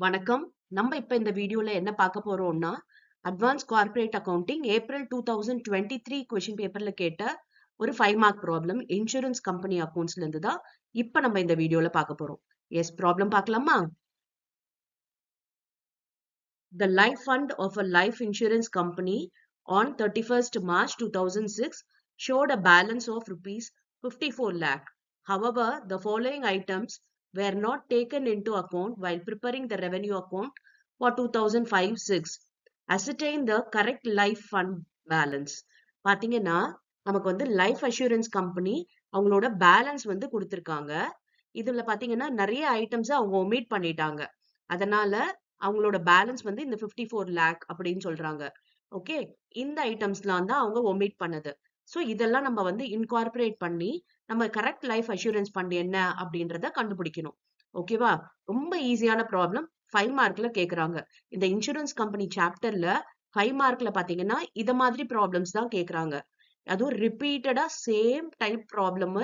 வணக்கம். நம்ம இப்ப இந்த வீடியோல என்ன பார்க்க போறோம்னா, advance corporate accounting April 2023 question பேப்பர்ல கேட்ட ஒரு 5 மார்க் ப்ராப்ளம் இன்சூரன்ஸ் கம்பெனி அக்கவுண்ட்ஸ்ல இருந்து தான் இப்ப நம்ம இந்த வீடியோல பார்க்க போறோம். எஸ், ப்ராப்ளம் பார்க்கலாமா? The life fund of a life insurance company on 31st March 2006 showed a balance of rupees 54 lakh. However, the following items were not taken into account while preparing the revenue account for 2005-6. Ascertain the correct life fund balance. பாத்தீங்கன்னா நமக்கு வந்து life assurance company அவங்களோட balance வந்து கொடுத்திருக்காங்க. இதுல பாத்தீங்கன்னா நிறைய items அவங்க ஒமிட் பண்ணிட்டாங்க. அதனால அவங்களோட பேலன்ஸ் வந்து இந்த 54 லேக் அப்படின்னு சொல்றாங்க. ஓகே, இந்த ஐட்டம்ஸ்லாம் தான் அவங்க ஒமிட் பண்ணது. ஸோ இதெல்லாம் நம்ம வந்து இன்கார்பரேட் பண்ணி நம்ம கரெக்ட் லைஃப் அஷூரன்ஸ் ஃபண்ட் என்ன அப்படின்றத கண்டுபிடிக்கணும். ஓகேவா? ரொம்ப ஈஸியான ப்ராப்ளம் 5 மார்க்ல கேக்குறாங்க. இந்த இன்சூரன்ஸ் கம்பெனி சாப்டர்ல 5 மார்க்ல பாத்தீங்கன்னா இத மாதிரி ப்ராப்ளம்ஸ் தான் கேக்குறாங்க. அதுவும் ரிப்பீட்டடா சேம் டைப் ப்ராப்ளம்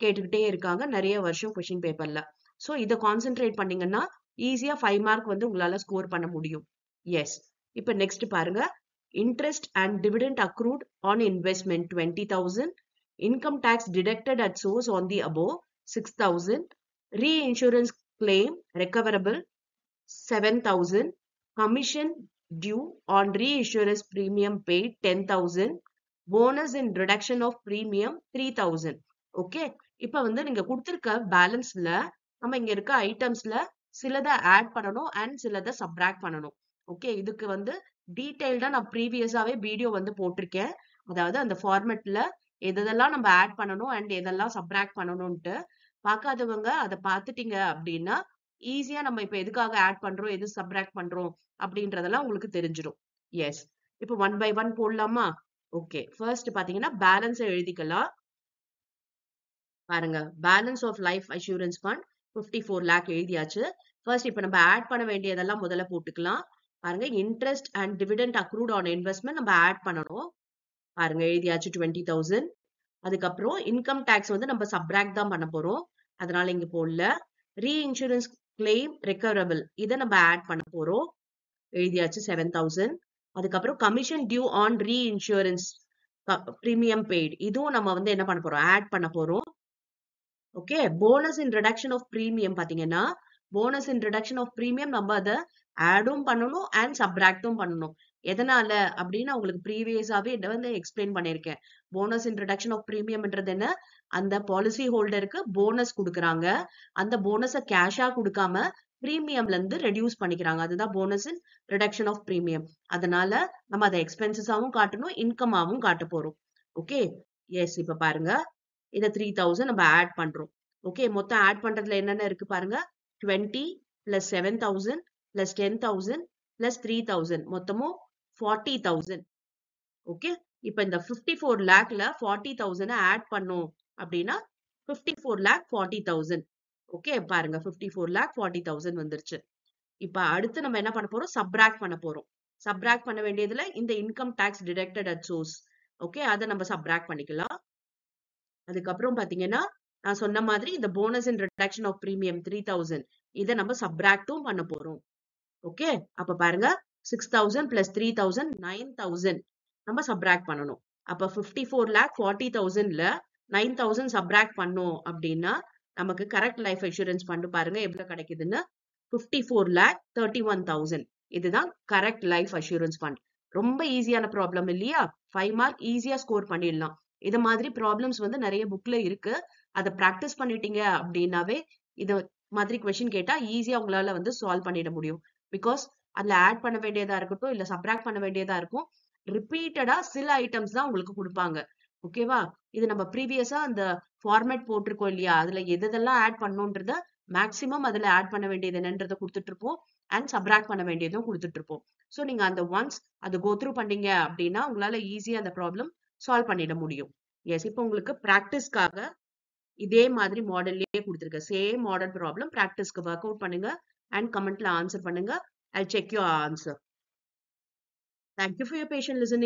கேட்டுக்கிட்டே இருக்காங்க நிறைய வருஷம் கொஸ்டின் பேப்பர்ல. ஸோ இதை கான்சென்ட்ரேட் பண்ணீங்கன்னா ஈஸியா 5 மார்க் வந்து உங்களால ஸ்கோர் பண்ண முடியும். எஸ், இப்ப நெக்ஸ்ட் பாருங்க. Interest and dividend accrued on investment 20,000, income tax deducted at source on the above 6,000, reinsurance claim recoverable 7,000, commission due on reinsurance premium paid 10,000, bonus in reduction of premium 3,000. Okay, இப்ப வந்து நீங்க கொடுத்திருக்க பேலன்ஸ்ல நம்ம இங்க இருக்க ஐட்டம்ஸ்ல சிலதை ஆட் பண்ணணும் அண்ட் சிலதை சப்ராக்ட் பண்ணணும். ஓகே, இதுக்கு வந்து டீடைல்டா நான் ப்ரீவியஸாவே வீடியோ வந்து போட்டிருக்கேன். அதாவது அந்த ஃபார்மேட்ல எதெல்லாம் நம்ம ஆட் பண்ணணும் அண்ட் எதெல்லாம் சப்ராக்ட் பண்ணணும்ட்டு பார்க்காதவங்க அதை பார்த்துட்டீங்க அப்படின்னா ஈஸியா நம்ம இப்ப எதுக்காக ஆட் பண்றோம் எது சப்ராக்ட் பண்றோம் அப்படின்றதெல்லாம் உங்களுக்கு தெரிஞ்சிடும். எஸ், இப்போ 1 by 1 போடலாமா? ஓகே, ஃபர்ஸ்ட் பாத்தீங்கன்னா பேலன்ஸ் எழுதிக்கலாம். பாருங்க, balance of life assurance fund 54 lakh எழுதியாச்சு. ஃபர்ஸ்ட் இப்ப நம்ம ஆட் பண்ண வேண்டியதெல்லாம் முதல்ல போட்டுக்கலாம். பாருங்க, interest and dividend accrued on investment நம்ம ஆட் பண்ணணும். பாருங்க, எழுதியாச்சு 20,000. அதுக்கப்புறம் இன்கம் டாக்ஸ் வந்து நம்ம சப்ராக்ட் தான் பண்ண போறோம், அதனால இங்க போடல. ரீஇன்சூரன்ஸ் கிளைம் ரெக்கவரபிள் இதை நம்ம ஆட் பண்ண போறோம், எழுதியாச்சு 7,000. அதுக்கப்புறம் commission due on reinsurance premium paid இதுவும் நம்ம வந்து என்ன பண்ண போறோம், ஆட் பண்ண போறோம். Okay, bonus in reduction of premium பாத்தீங்கன்னா bonus in reduction of premium நம்ம அதை ஆடும் பண்ணணும் அண்ட் சப்ராக்டும் பண்ணணும். எதனால அப்படின்னு உங்களுக்கு ப்ரீவியஸாவே வந்து எக்ஸ்பிளைன் பண்ணிருக்கேன். போனஸ் இன் ரிடக்ஷன் ஆஃப் பிரீமியம்ன்றது என்ன, அந்த பாலிசி ஹோல்டருக்கு போனஸ் கொடுக்குறாங்க, அந்த போனஸை கேஷா கொடுக்காம பிரீமியம்ல இருந்து ரெடியூஸ் பண்ணிக்கிறாங்க, அதுதான் bonus in reduction of premium. அதனால நம்ம அதை எக்ஸ்பென்சஸாவும் காட்டணும் இன்கமாவும் காட்ட போறோம். ஓகே, எஸ், இப்ப பாருங்க இத 3,000 நம்ம ஆட் பண்றோம். ஓகே, மொத்தம் ஆட் பண்றதுல என்னென்ன இருக்கு பாருங்க. 20 plus 7,000 plus 10,000 plus 3,000 மொத்தமும் 40,000. ஓகே, இப்ப இந்த 54 லேக்ல 40,000 ஆட் பண்ணோம் அப்படின்னா 54 lakh 40,000. ஓகே, பாருங்க 54 lakh 40,000 வந்துருச்சு. இப்ப அடுத்து நம்ம என்ன பண்ண போறோம், சப்ராக்ட் பண்ண போறோம். சப்ராக்ட் பண்ண வேண்டியதுல இந்த income tax deducted at source. Okay, அதை நம்ம சப்ராக்ட் பண்ணிக்கலாம். அதுக்கப்புறம் பாத்தீங்கன்னா நான் சொன்ன மாதிரி இந்த bonus in reduction of premium 3,000 இதை நம்ம சப்ராக்டும் பண்ண போறோம். ஓகே, அப்ப பாருங்க 6,000 plus 3,000 9,000 நம்ம சப்ராக்ட் பண்ணணும். அப்ப 54 lakh 40,000ல 9,000 சப்ராக்ட் பண்ணோம் அப்படின்னா நமக்கு கரெக்ட் லைஃப் இன்சூரன்ஸ் ஃபண்ட் பாருங்க எவ்வளவு கிடைக்குதுன்னு, 54 lakh 31,000. இதுதான் கரெக்ட் லைஃப் அஷூரன்ஸ் ஃபண்ட். ரொம்ப ஈஸியான ப்ராப்ளம் இல்லையா? 5 மார்க் ஈஸியா ஸ்கோர் பண்ணிடலாம். இது மாதிரி ப்ராப்ளம்ஸ் வந்து நிறைய புக்ல இருக்கு, அதை பிராக்டிஸ் பண்ணிட்டீங்க அப்படின்னாவே இது மாதிரி கொஸ்டின் கேட்டா ஈஸியா உங்களால வந்து சால்வ் பண்ணிட முடியும். பிகாஸ் அதுல ஆட் பண்ண வேண்டியதா இருக்கட்டும் இல்ல சப்ராக்ட் பண்ண வேண்டியதா இருக்கும், ரிப்பீட்டடா சில ஐட்டம்ஸ் தான் உங்களுக்கு கொடுப்பாங்க. ஓகேவா? இது நம்ம ப்ரீவியஸா அந்த ஃபார்மேட் போட்டிருக்கோம் இல்லையா, அதுல எதெல்லாம் ஆட் பண்ணணும்ன்றத மேக்சிமம் அதுல ஆட் பண்ண வேண்டியது என்னன்றதை கொடுத்துட்டு இருப்போம் அண்ட் சப்ராக்ட் பண்ண வேண்டியதும் கொடுத்துட்டு இருப்போம். ஸோ நீங்க அந்த ஒன்ஸ் அதை கோ த்ரூ பண்ணீங்க அப்படின்னா உங்களால ஈஸியா அந்த ப்ராப்ளம் சால்வ் பண்ணிட முடியும். எஸ், இப்போ உங்களுக்கு பிராக்டிஸ்க்காக இதே மாதிரி மாடல்லயே கொடுத்துருக்க சேம் மாடல் ப்ராப்ளம் பிராக்டிஸ்க்கு ஒர்க் அவுட் பண்ணுங்க அண்ட் கமெண்ட்ல ஆன்சர் பண்ணுங்க. I'll check your answer. Thank you for your patient listening.